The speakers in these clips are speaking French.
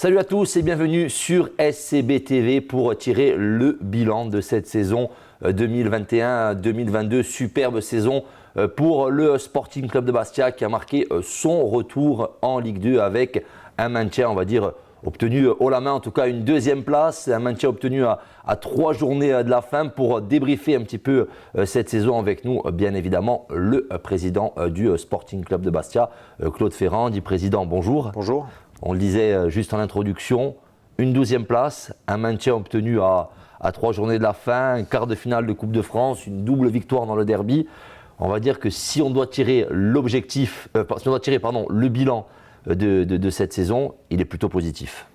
Salut à tous et bienvenue sur SCB TV pour tirer le bilan de cette saison 2021-2022. Superbe saison pour le Sporting Club de Bastia qui a marqué son retour en Ligue 2 avec un maintien, on va dire, obtenu haut la main, en tout cas une deuxième place, un maintien obtenu à 3 journées de la fin. Pour débriefer un petit peu cette saison avec nous, bien évidemment, le président du Sporting Club de Bastia, Claude Ferrand. Dit président, bonjour. Bonjour. On le disait juste en introduction, une 12e place, un maintien obtenu à 3 journées de la fin, un quart de finale de Coupe de France, une double victoire dans le derby. On va dire que si on doit tirer le bilan de cette saison, il est plutôt positif.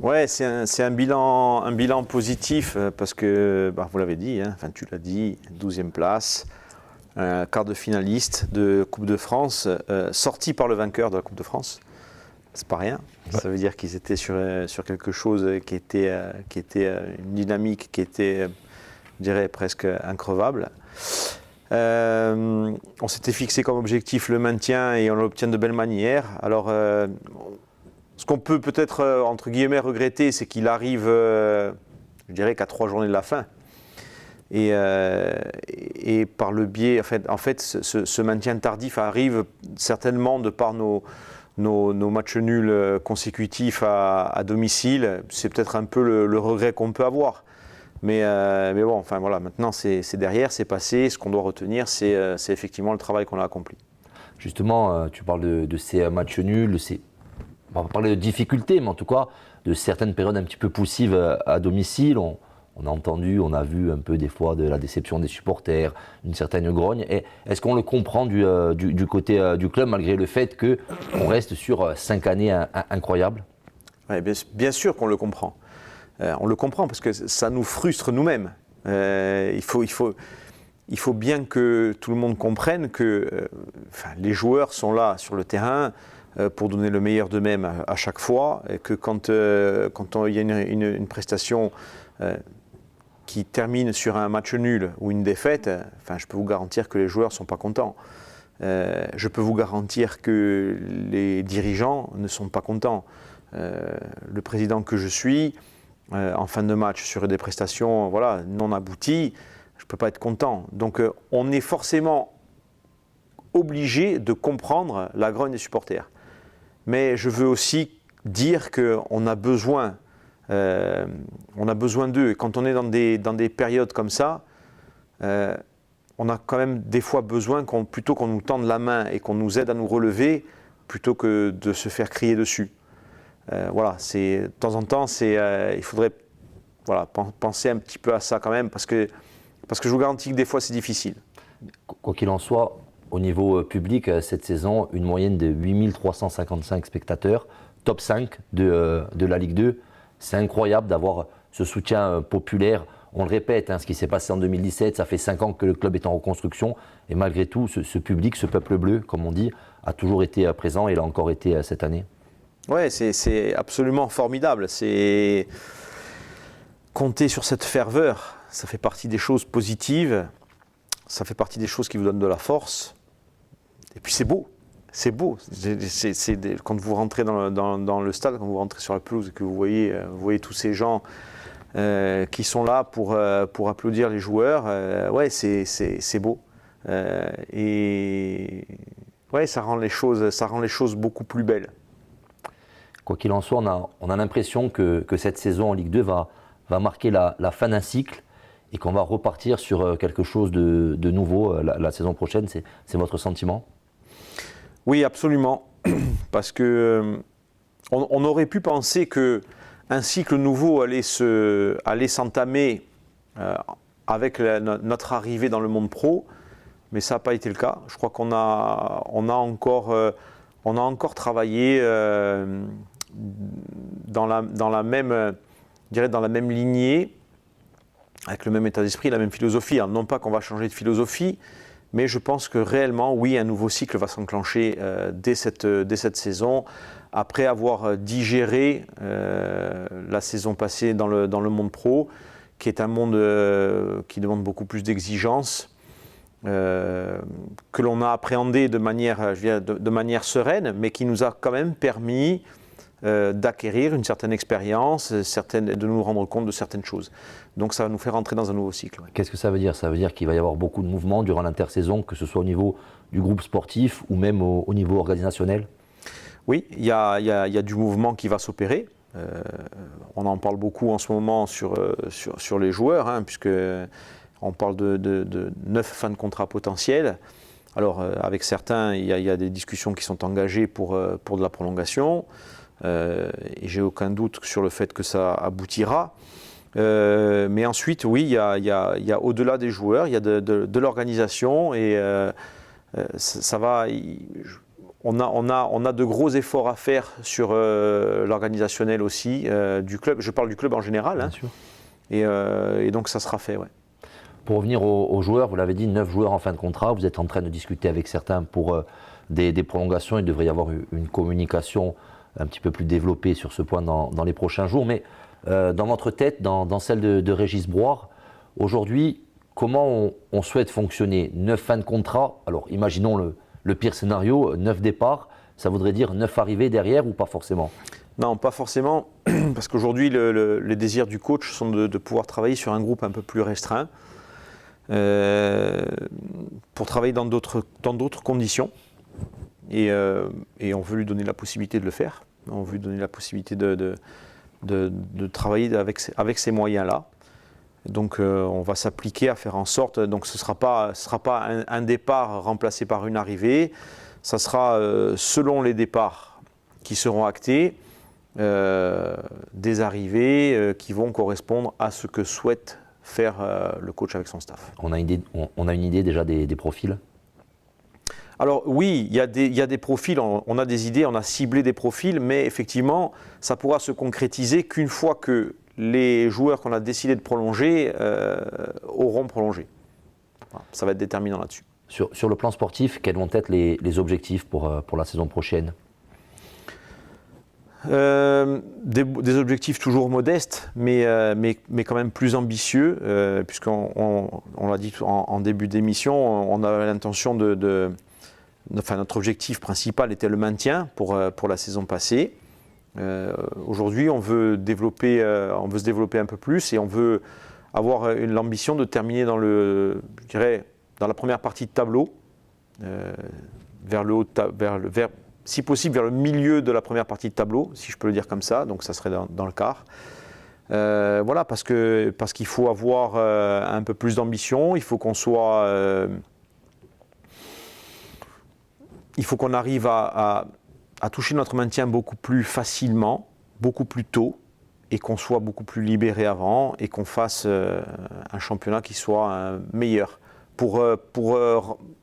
Ouais, c'est un bilan positif parce que, vous l'avez dit, tu l'as dit, 12e place, quart de finaliste de Coupe de France, sorti par le vainqueur de la Coupe de France. C'est pas rien. Ouais. Ça veut dire qu'ils étaient sur quelque chose qui était une dynamique qui était, je dirais, presque increvable. On s'était fixé comme objectif le maintien et on l'obtient de belle manière. Alors, ce qu'on peut peut-être, entre guillemets, regretter, c'est qu'il arrive, je dirais, qu'à 3 journées de la fin. Et par le biais, en fait ce maintien tardif arrive certainement de par nos matchs nuls consécutifs à domicile. C'est peut-être un peu le regret qu'on peut avoir. Mais bon, voilà, maintenant c'est derrière, c'est passé. Ce qu'on doit retenir, c'est effectivement le travail qu'on a accompli. Justement, tu parles de ces matchs nuls, on va pas parler de difficultés, mais en tout cas de certaines périodes un petit peu poussives à domicile. On a entendu, on a vu un peu des fois de la déception des supporters, une certaine grogne. Et est-ce qu'on le comprend du côté du club, malgré le fait qu'on reste sur 5 années incroyables? Ouais, bien sûr qu'on le comprend. On le comprend parce que ça nous frustre nous-mêmes. Il faut bien que tout le monde comprenne que les joueurs sont là sur le terrain pour donner le meilleur d'eux-mêmes à chaque fois. Et que quand il y a une prestation qui termine sur un match nul ou une défaite, je peux vous garantir que les joueurs ne sont pas contents. Je peux vous garantir que les dirigeants ne sont pas contents. Le président que je suis, en fin de match, sur des prestations non abouties, je ne peux pas être content. Donc on est forcément obligé de comprendre la grogne des supporters. Mais je veux aussi dire qu'on a besoin d'eux. Et quand on est dans des périodes comme ça, on a quand même des fois besoin plutôt qu'on nous tende la main et qu'on nous aide à nous relever, plutôt que de se faire crier dessus. De temps en temps, il faudrait penser un petit peu à ça quand même, parce que je vous garantis que des fois c'est difficile. Quoi qu'il en soit, au niveau public, cette saison, une moyenne de 8355 spectateurs, top 5 de la Ligue 2. C'est incroyable d'avoir ce soutien populaire. On le répète, ce qui s'est passé en 2017, ça fait 5 ans que le club est en reconstruction. Et malgré tout, ce public, ce peuple bleu, comme on dit, a toujours été présent et l'a encore été cette année. Ouais, c'est absolument formidable. C'est compter sur cette ferveur, ça fait partie des choses positives, ça fait partie des choses qui vous donnent de la force. Et puis c'est beau. C'est beau. Quand vous rentrez dans le stade, quand vous rentrez sur la pelouse et que vous voyez tous ces gens qui sont là pour applaudir les joueurs, c'est beau. Et ça rend les choses beaucoup plus belles. Quoi qu'il en soit, on a l'impression que cette saison en Ligue 2 va marquer la fin d'un cycle et qu'on va repartir sur quelque chose de nouveau la saison prochaine. C'est votre sentiment ? Oui, absolument. Parce que on aurait pu penser qu'un cycle nouveau allait s'entamer avec notre arrivée dans le monde pro, mais ça n'a pas été le cas. Je crois qu'on a encore travaillé dans la même lignée, avec le même état d'esprit, la même philosophie. Alors, non pas qu'on va changer de philosophie, mais je pense que réellement, oui, un nouveau cycle va s'enclencher dès cette saison, après avoir digéré la saison passée dans le monde pro, qui est un monde qui demande beaucoup plus d'exigences, que l'on a appréhendé de manière sereine, mais qui nous a quand même permis d'acquérir une certaine expérience, de nous rendre compte de certaines choses. Donc ça va nous faire entrer dans un nouveau cycle. Ouais. Qu'est-ce que ça veut dire? Ça veut dire qu'il va y avoir beaucoup de mouvements durant l'intersaison, que ce soit au niveau du groupe sportif ou même au niveau organisationnel? Oui, il y a du mouvement qui va s'opérer. On en parle beaucoup en ce moment sur les joueurs, hein, puisque on parle de 9 fins de contrat potentiels. Alors, avec certains, il y a des discussions qui sont engagées pour de la prolongation. Et j'ai aucun doute sur le fait que ça aboutira. Mais ensuite, oui, il y a au-delà des joueurs, il y a de l'organisation et ça va. On a de gros efforts à faire sur l'organisationnel aussi du club. Je parle du club en général. Bien Hein. sûr. Et donc ça sera fait, ouais. Pour revenir aux joueurs, vous l'avez dit, 9 joueurs en fin de contrat. Vous êtes en train de discuter avec certains pour des prolongations. Il devrait y avoir une communication un petit peu plus développée sur ce point dans les prochains jours. Mais dans votre tête, dans celle de Régis Broir, aujourd'hui, comment on souhaite fonctionner? 9 fins de contrat. Alors imaginons le pire scénario, 9 départs. Ça voudrait dire 9 arrivées derrière ou pas forcément? Non, pas forcément, parce qu'aujourd'hui, les désirs du coach sont de pouvoir travailler sur un groupe un peu plus restreint, pour travailler dans d'autres conditions. Et on veut lui donner la possibilité de le faire. On veut lui donner la possibilité de travailler avec ces moyens-là. Donc on va s'appliquer à faire en sorte, donc ce ne sera pas un départ remplacé par une arrivée, ça sera selon les départs qui seront actés, des arrivées qui vont correspondre à ce que souhaite faire le coach avec son staff. On a une idée déjà des profils? Alors oui, il y a des profils, on a des idées, on a ciblé des profils, mais effectivement, ça pourra se concrétiser qu'une fois que les joueurs qu'on a décidé de prolonger auront prolongé. Voilà, ça va être déterminant là-dessus. Sur le plan sportif, quels vont être les objectifs pour la saison prochaine? Des objectifs toujours modestes, mais quand même plus ambitieux, puisqu'on l'a dit en début d'émission, on a l'intention enfin, notre objectif principal était le maintien pour la saison passée. Aujourd'hui, on veut se développer un peu plus et on veut avoir l'ambition de terminer dans la première partie de tableau, si possible vers le milieu de la première partie de tableau, si je peux le dire comme ça, donc ça serait dans le quart. Voilà, parce qu'il faut avoir un peu plus d'ambition, il faut qu'on arrive à toucher notre maintien beaucoup plus facilement, beaucoup plus tôt, et qu'on soit beaucoup plus libéré avant, et qu'on fasse un championnat qui soit meilleur. Pour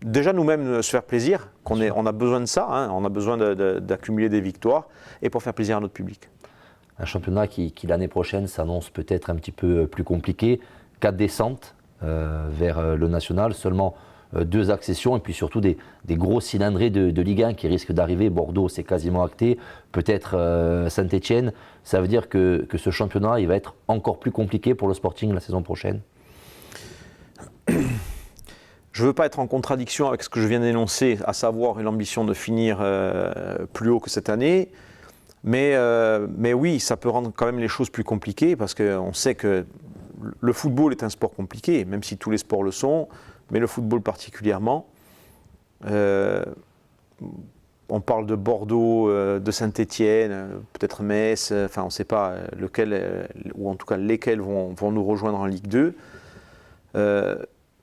déjà nous-mêmes se faire plaisir, on a besoin de ça, hein, on a besoin d'accumuler des victoires, et pour faire plaisir à notre public. Un championnat qui l'année prochaine s'annonce peut-être un petit peu plus compliqué. 4 descentes vers le national, seulement 2 accessions et puis surtout des gros cylindrés de Ligue 1 qui risquent d'arriver. Bordeaux, c'est quasiment acté. Peut-être Saint-Étienne. Ça veut dire que ce championnat, il va être encore plus compliqué pour le Sporting la saison prochaine. Je ne veux pas être en contradiction avec ce que je viens d'énoncer, à savoir l'ambition de finir plus haut que cette année. Mais oui, ça peut rendre quand même les choses plus compliquées parce qu'on sait que le football est un sport compliqué, même si tous les sports le sont, mais le football particulièrement. On parle de Bordeaux, de Saint-Étienne, peut-être Metz, enfin on ne sait pas lequel, ou en tout cas lesquels vont nous rejoindre en Ligue 2.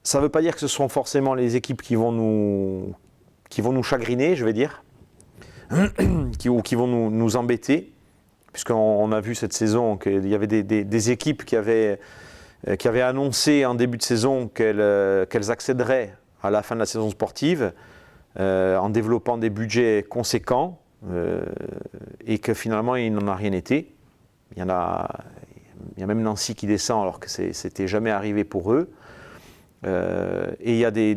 Ça ne veut pas dire que ce sont forcément les équipes qui vont nous chagriner, je vais dire, qui vont nous embêter, puisqu'on a vu cette saison qu'il y avait des équipes qui avaient annoncé en début de saison qu'elles accéderaient à la fin de la saison sportive en développant des budgets conséquents et que finalement il n'en a rien été. Il y a même Nancy qui descend alors que c'était jamais arrivé pour eux. Et il y a des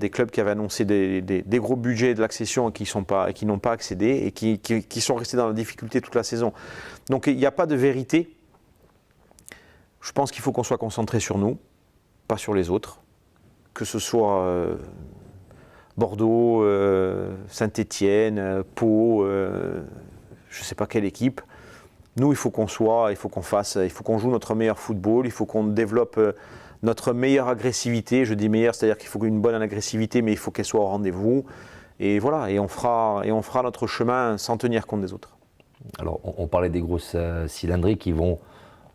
clubs qui avaient annoncé des gros budgets de l'accession et qui n'ont pas accédé et qui sont restés dans la difficulté toute la saison. Donc il n'y a pas de vérité. Je pense qu'il faut qu'on soit concentré sur nous, pas sur les autres. Que ce soit Bordeaux, Saint-Étienne, Pau, je ne sais pas quelle équipe. Nous, il faut qu'on joue notre meilleur football, il faut qu'on développe notre meilleure agressivité. Je dis meilleure, c'est-à-dire qu'il faut une bonne agressivité, mais il faut qu'elle soit au rendez-vous. Et voilà, et on fera notre chemin sans tenir compte des autres. Alors, on parlait des grosses cylindries qui vont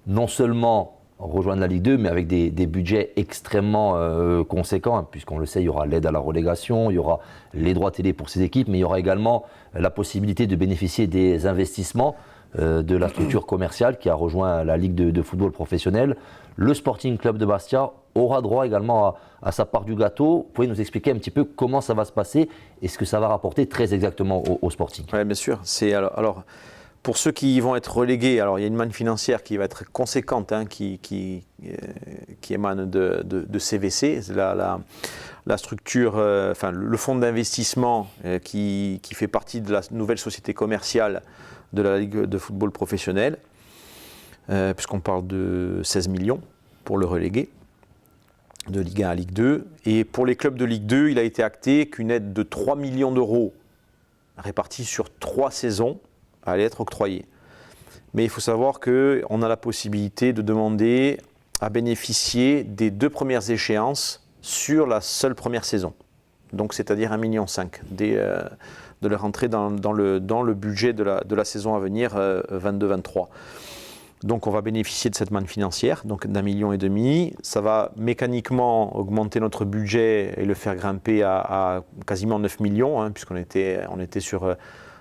non seulement rejoindre la Ligue 2, mais avec des budgets extrêmement conséquents, hein, puisqu'on le sait, il y aura l'aide à la relégation, il y aura les droits télé pour ces équipes, mais il y aura également la possibilité de bénéficier des investissements de la structure commerciale qui a rejoint la Ligue de football professionnel. Le Sporting Club de Bastia aura droit également à sa part du gâteau. Vous pouvez nous expliquer un petit peu comment ça va se passer et ce que ça va rapporter très exactement au Sporting? Oui, bien sûr. Alors, pour ceux qui vont être relégués, alors il y a une manne financière qui va être conséquente, hein, qui émane de CVC, la structure, le fonds d'investissement qui fait partie de la nouvelle société commerciale de la Ligue de football professionnel, puisqu'on parle de 16 millions pour le relégué, de Ligue 1 à Ligue 2. Et pour les clubs de Ligue 2, il a été acté qu'une aide de 3 millions d'euros répartie sur 3 saisons allait être octroyée. Mais il faut savoir qu'on a la possibilité de demander à bénéficier des 2 premières échéances sur la seule première saison. Donc c'est-à-dire 1,5 million de leur rentrer dans le budget de la saison à venir 22-23. Donc on va bénéficier de cette manne financière, donc d'1,5 million. Ça va mécaniquement augmenter notre budget et le faire grimper à quasiment 9 millions, hein, puisqu'on était sur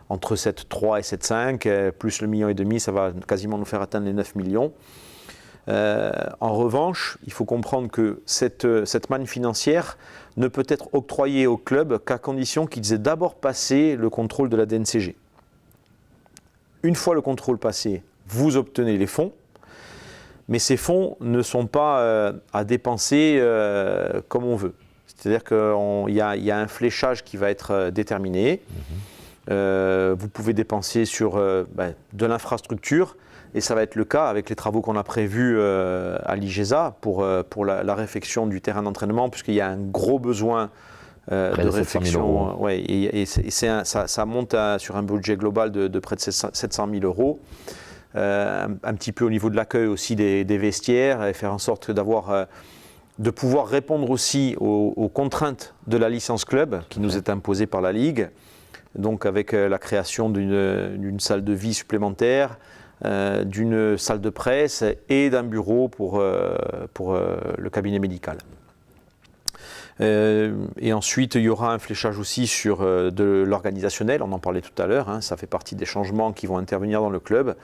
entre 7,3 et 7,5, plus le 1,5 million, ça va quasiment nous faire atteindre les 9 millions. En revanche, il faut comprendre que cette manne financière ne peut être octroyée au club qu'à condition qu'ils aient d'abord passé le contrôle de la DNCG. Une fois le contrôle passé, vous obtenez les fonds, mais ces fonds ne sont pas à dépenser comme on veut. C'est-à-dire qu'il y a un fléchage qui va être déterminé. Vous pouvez dépenser sur de l'infrastructure, et ça va être le cas avec les travaux qu'on a prévus à l'IGESA pour la réfection du terrain d'entraînement, puisqu'il y a un gros besoin de réfection. Ouais, et ça monte sur un budget global de près de 700 000 euros. Un petit peu au niveau de l'accueil aussi des vestiaires, et faire en sorte de pouvoir répondre aussi aux contraintes de la licence club qui nous est imposée par la Ligue, donc avec la création d'une salle de vie supplémentaire, d'une salle de presse et d'un bureau pour le cabinet médical. Et ensuite, il y aura un fléchage aussi sur de l'organisationnel, on en parlait tout à l'heure, hein, ça fait partie des changements qui vont intervenir dans le club,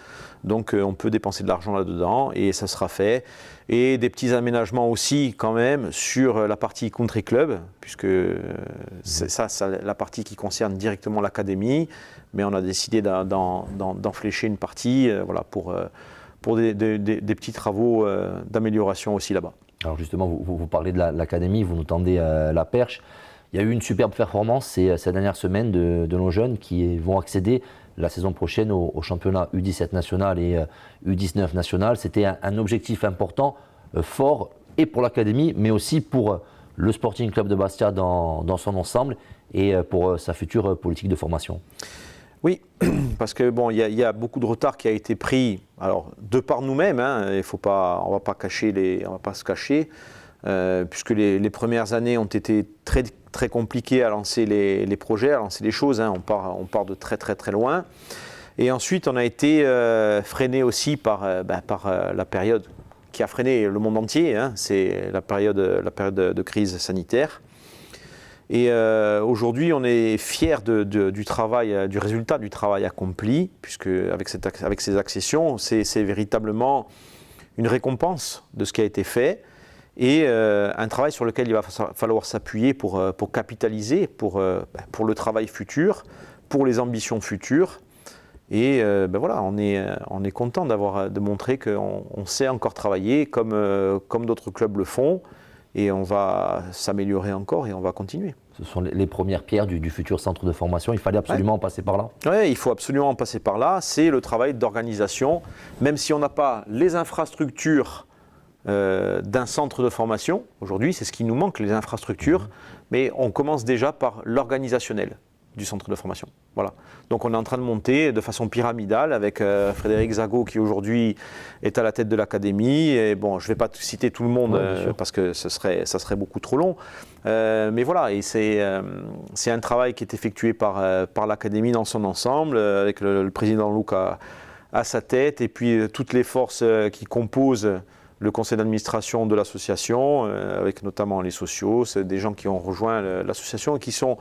donc on peut dépenser de l'argent là-dedans et ça sera fait. Et des petits aménagements aussi quand même sur la partie country club, puisque c'est la partie qui concerne directement l'académie, mais on a décidé d'en flécher une partie pour des petits travaux d'amélioration aussi là-bas. Alors justement, vous parlez de l'académie, vous nous tendez la perche. Il y a eu une superbe performance ces dernières semaines de nos jeunes qui vont accéder la saison prochaine au championnat U17 national et U19 national. C'était un objectif important, fort, et pour l'académie, mais aussi pour le Sporting Club de Bastia dans son ensemble et pour sa future politique de formation. Oui, parce que bon, il y a beaucoup de retard qui a été pris, alors de par nous-mêmes, hein, on va pas se cacher, puisque les premières années ont été très très compliquées à lancer les projets, à lancer les choses. Hein, on part de très très très loin, et ensuite on a été freiné aussi par la période qui a freiné le monde entier. Hein, c'est la période de crise sanitaire. Et aujourd'hui, on est fiers du travail, du résultat du travail accompli, puisque avec ces accessions, c'est véritablement une récompense de ce qui a été fait et un travail sur lequel il va falloir s'appuyer pour capitaliser, pour le travail futur, pour les ambitions futures. Et voilà, on est content de montrer qu'on sait encore travailler comme d'autres clubs le font. Et on va s'améliorer encore et on va continuer. Ce sont les premières pierres du futur centre de formation. Il fallait absolument passer par là. Oui, il faut absolument passer par là. C'est le travail d'organisation. Même si on n'a pas les infrastructures d'un centre de formation, aujourd'hui, c'est ce qui nous manque, les infrastructures. Mais on commence déjà par l'organisationnel. du centre de formation. Voilà. Donc on est en train de monter de façon pyramidale avec Frédéric Zago qui aujourd'hui est à la tête de l'académie. Et bon, je ne vais pas citer tout le monde parce que ça serait beaucoup trop long. Mais voilà, et c'est un travail qui est effectué par l'académie dans son ensemble, avec le président Luc à sa tête, et puis toutes les forces qui composent le conseil d'administration de l'association, avec notamment les sociaux, c'est des gens qui ont rejoint l'association et qui sont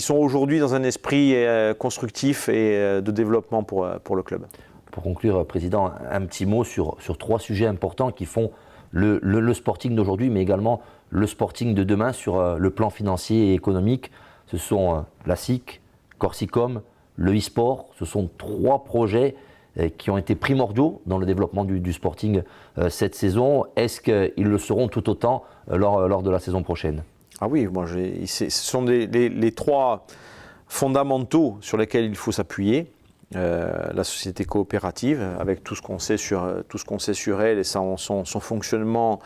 aujourd'hui dans un esprit constructif et de développement pour le club. Pour conclure, Président, un petit mot sur 3 sujets importants qui font le sporting d'aujourd'hui, mais également le sporting de demain sur le plan financier et économique. Ce sont la SIC, Corsicom, le e-sport. Ce sont 3 projets qui ont été primordiaux dans le développement du sporting cette saison. Est-ce qu'ils le seront tout autant lors de la saison prochaine ? Ah oui, ce sont les 3 fondamentaux sur lesquels il faut s'appuyer. La société coopérative, avec tout ce qu'on sait sur elle et son fonctionnement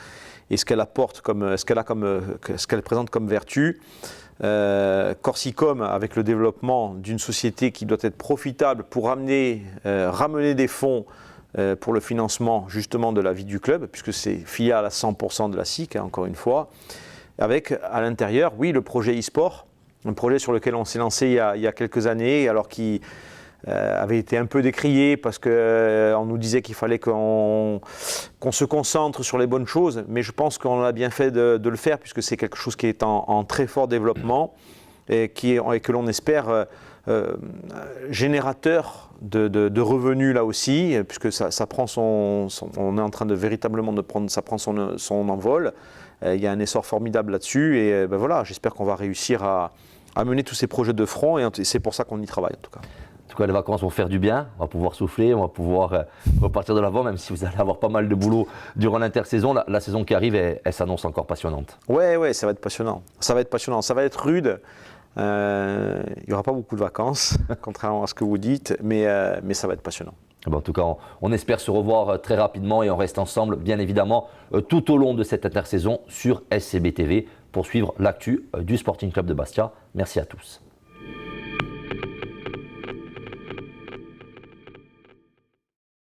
et ce qu'elle apporte ce qu'elle présente comme vertu. Corsicom, avec le développement d'une société qui doit être profitable pour ramener des fonds pour le financement justement de la vie du club, puisque c'est filiale à 100% de la SIC, encore une fois, avec à l'intérieur, oui, le projet e-sport, un projet sur lequel on s'est lancé il y a quelques années, alors qui avait été un peu décrié parce qu'on nous disait qu'il fallait qu'on se concentre sur les bonnes choses, mais je pense qu'on a bien fait de le faire puisque c'est quelque chose qui est en très fort développement et que l'on espère générateur de revenus là aussi, puisque ça prend on est en train de véritablement ça prend son envol. Il y a un essor formidable là-dessus et voilà, j'espère qu'on va réussir à mener tous ces projets de front et c'est pour ça qu'on y travaille en tout cas. En tout cas, les vacances vont faire du bien, on va pouvoir souffler, on va pouvoir repartir de l'avant, même si vous allez avoir pas mal de boulot durant l'intersaison. La saison qui arrive, elle s'annonce encore passionnante. Ouais, ça va être passionnant. Ça va être rude. Il n'y aura pas beaucoup de vacances, contrairement à ce que vous dites, mais ça va être passionnant. En tout cas, on espère se revoir très rapidement et on reste ensemble, bien évidemment, tout au long de cette intersaison sur SCB TV pour suivre l'actu du Sporting Club de Bastia. Merci à tous.